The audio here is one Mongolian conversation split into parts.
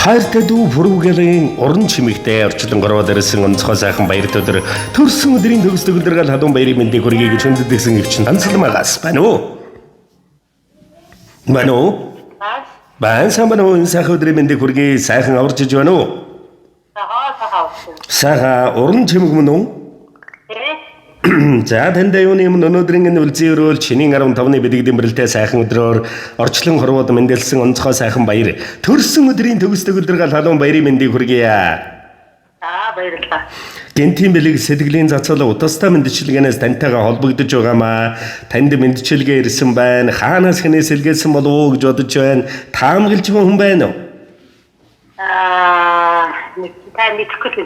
Хайртай дүү Бүрүгэлийн уран чимэгтэй орчлон гороод ирсэн онцгой сайхан баярт өдөр төрсөн өдрийн төгс төгөлдргал хадуун баярын мэндийг хүргэе гэж хүндэтгсэн өвчин танцламагаас байна уу? Байна уу? Байна сайн байна уу? Сайхан өдрийн мэндийг хүргэе. Сайхан аварч иж байна уу? Сайхан уран чимэг мөн үү? За танд юуны юм өнөөдрийн энэ үлзий өрөөл чиний 15-ны бидэг дэмбэрэлтэй сайхан өдрөөр орчлон хорвоод мэндэлсэн онцгой сайхан баяр төрсөн өдрийн төгс төгөлдргал халуун баярын мэндийг хүргэе. Баярлалаа. Гэнтийн бэлэг сэтгэлийн зацал утастай мэндчилгээнээс тантайгаа холбогдож байгаамаа. Танд мэндчилгээ ирсэн байна. Хаанаас хэнээс илгээсэн болов уу гэж бодож байна. Таамаглаж хүн байна уу? Мэдхгүй.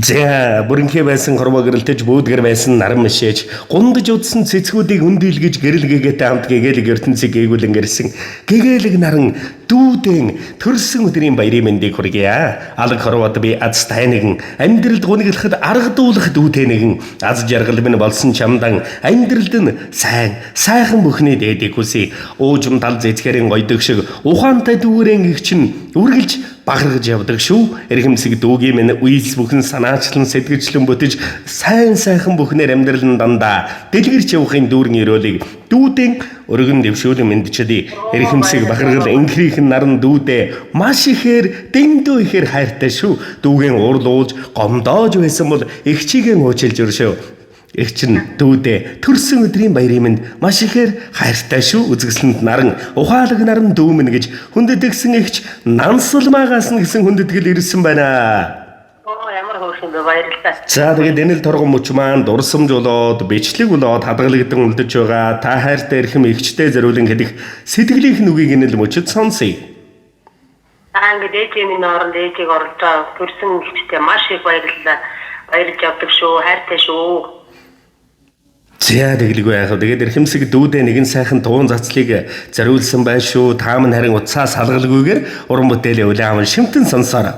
За бүрэнхий байсан хорвоо гэрэлтэж бүүдгэр байсан наран мишээж гундаж удсан цэцгүүдийг өндийлгэж гэрэлгээгээтэй хамт гэгээлэг ертөнцийг гээгүүлэн гэрсэн гэгээлэг наран дүүдэн төрсөн өдрийн баярын мэндийг хүргэе. Алг хорвоод би аз тайнаган амьдралд гуниглахад аргадуулах дүүтэй нэгэн аз жаргал минь болсон чамдан амьдралд нь сайхан бүхний дээдийг хүсье. Уужим тал зэцгэрийн гойдог шиг ухаантай дүүрэн их чинь үргэлж багаргаж явдаг шүү. Эрхэмсэг дүүгийн минь үйс бүхэн санаачлан сэтгэжлэн бүтэж сайхан бүхнээр амьдрал нь дандаа дэлгэрч явахын дүүрэн өрөөлийг дүүдэн өргөн дэвшүүлэн мэндчихэд эрхэмсэг багаргал инхрийнхэн наран дүүдээ маш ихээр дэндүү ихээр хайртай шүү. Дүүгийн уурлуулж гомдоож байсан бол их чигийн уучлж өршөө. Их чин дүүдээ төрсөн өдрийн баярын мэнд маш ихээр хайртай шүү. Үзэсгэлэнт наран ухаалаг наран дүүмэн гэж хүндэтгэсэн ихч нансалмаагаас нь гэсэн хүндэтгэл ирсэн байна. Ямар хөөрхөн баярлалаа. За тэгээд энэ л торгон мөч маань дурсамж болоод бичлэг болоод хадгалагдсан үлдэж байгаа. Та хайртай эрхэм ихчтэй зориулан хэлэх сэтгэлийн нүгийг энэ л мөчөд сонсъё. Ингээд ээжийн оронд ээжийг оруулж байгаа төрсөн ихчтэй маш их баярлалаа. Баярлж явдаг шүү. Хайртай шүү. За тэглгүй яах вэ? Тэгээд эрхэмсэг дүүдээ нэгэн сайхан туун цацлыг зориулсан байх шүү. Та мань харин утсаа салгалгүйгээр уран бүтээлийн улаан шимтэн сонсоорой.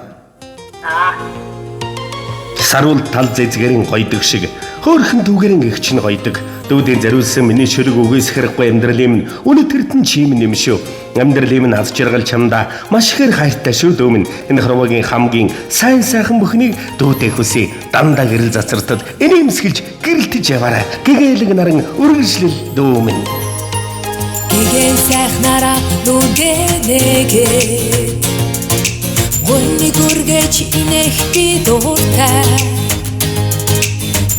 Саруул тал зэзгэрийн гойдог шиг хөөрхөн дүүгэрийн ихч нь гойдог. Дүүдийн зориулсан миний шөрөг үгээс хэрхгүй амьдралын минь өнөтөртөн чим юм шүү. Амьдралын минь аз жаргал чамда маш ихээр хайртай шүү дөөмн. Энэ хорвогийн хамгийн сайхан бүхнийг дүүдээ хүсье. Дандаа гэрэл зацартад энэмсгэлж гэрэлтэж яваарай. Гэгээлэг наран үргэлжлэл дөөмн. Гэгэл сайхнараа дүүгэнэгэ Гүнний гүргэж инэх би дууртай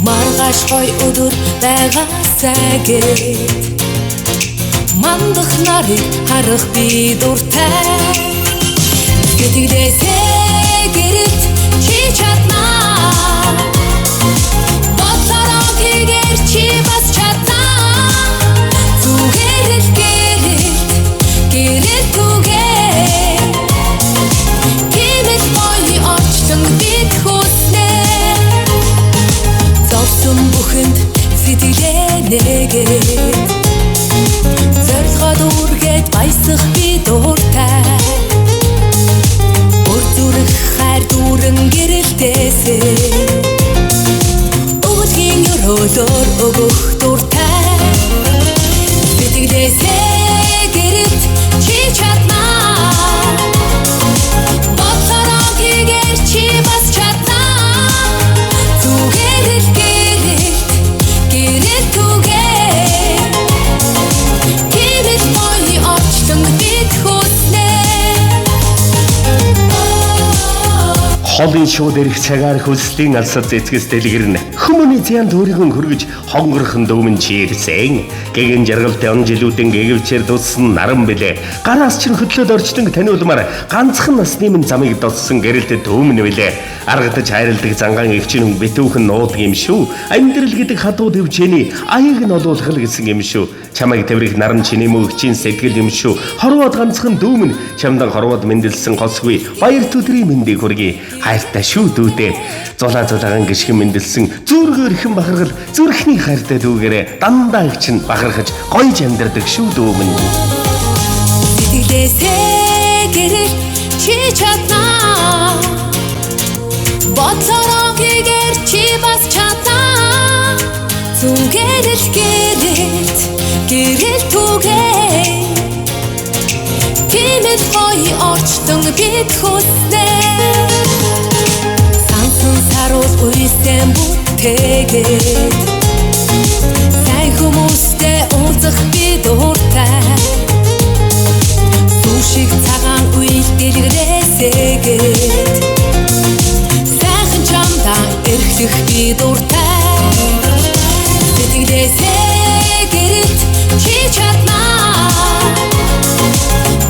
Маргаш гой өдөр байгаасаа гээд Мандах нарыг харах би дуртай Гэтгэлээсээ гэрэлт чи чаднаа Бодлороо хийгээр чи бас чаднаа Зүгээрэл гэрэлт түгээ Бүхэнд сэтгэлэнэгээд зорилгоод үргээд баясах би дуртай Өр зүрх хайр дүүрэн гэрэлтээсээ Өвөлгийн өрөөлөөр өгөх дуртай Сэтгэлээсээ гэрэлт чи чаднаа Бодлороо хийгээр чи бас чаднаа Зүгээрэл Холын шууд ирэх цагаар хөлслийн алсад зэцгэс дэлгэрнэ. Хүмүүний зян төөригөн хөргөж хонгорхон дөөмөн чирсэн. Гэгэн жаргалтай он жилүүдэн гэгэвчээр дуссан наран билээ. Гараас чинь хөдлөөд орчлон таны улмаар ганцхан насны минь замыг доссон гэрэлтэд дөөмөн билээ. Аргадаж хайрладаг зангаан эгчнэн битүүхэн нуудаг юм шүү. Амьдрал гэдэг хадуу дэвчээний аяыг нь олуулах л гэсэн юм шүү. Чамайг тавирах наран чиний мөгчийн сэтгэл юм шүү. Хорвоод ганцхан дөөмөн чамдан хорвоод мэндэлсэн госгүй баяр төдрийн мэндийг хүргэе. Хайртай шүү дүүдээ. Зулаагаан гიშгэн мэндэлсэн зүргээр ихэн бахаргал зүрхний хайртай дүүгээрээ дандаа их чинь бахархаж гоёж амьдардаг шүү дөөмөн. Сэтгэлээсээ гэрэл чи чаднаа Бодлороо хийгээр чи бас чаднаа Зүгээрэл гэрэлт түгээ Гэрэл гоё орчлон бид хүснээ Сансан саруул уйсэн бүтээгээд Сайн хүмүүстэй уулзах би дуртай Сүүшиг цагаан үйл дэлгэрээсээгээд Сайхан чамдаа эрхлэх би дуртай Сэтгэлээсээ гэрэлт чи чаднаа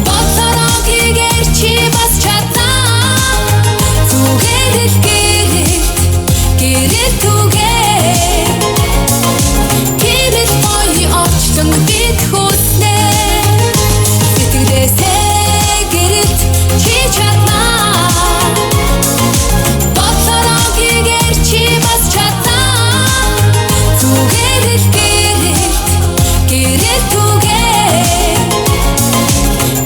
Бодлорогигээр чи бас чаднаа Зүгээрэл гэрэлт түгээ Гэрэл гоё орчлон бид хүснээ Сэтгэлээсээ гэрэлт чи чаднаа Бодлорогигээр чи бас чаднаа Зүгээрэл гэрэлт түгээ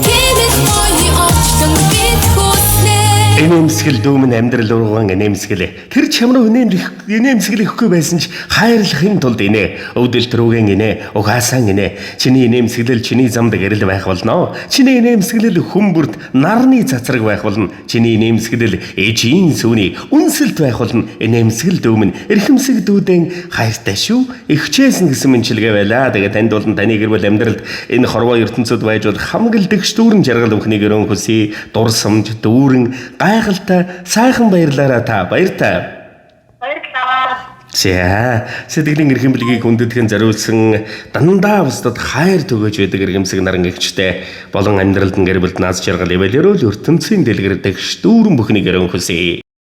Гэрэл гоё орчлон бид хүснээ Инээмсгэл дүүмэн амьдрал урган инээмсгэл тэр чамруу инээмсгэл ихгүй байсан ч хайрлахын тулд инэ өвдөл трүүгэн инэ угаасан инэ чиний инээмсгэлэл чиний замд гэрэл байх болно чиний инээмсгэлэл хүмүүрд нарны цацраг байх болно чиний инээмсгэлэл ээжийн сүний үнсэлт байх болно инээмсгэл дүүмэн эрхэмсэг дүүдэн хайртай шүү ихчээсэн гэсэн мэнчилгээ байлаа тэгээд танд болон таны гэр бүл амьдралд энэ хорвоо ертөнцид байж бол хамгийн дэгш дүүрэн жаргал өхний гэрэн хүсье дурсамж дүүрэн гайхалтай сайхан баярлаараа та баяртай Баярлалаа. За сэтгэлийн эрхэмлэгийг хүндэтгэн зориулсан дандаа бусдад хайр түгэж байдаг эргэмсэг наран гэгчтэй болон амьдралд нь гэр бүлд наз жаргал ивэлэрүүл ертөнцийн дэлгэрдэг дүүрэн бүхний гэрэн хүсье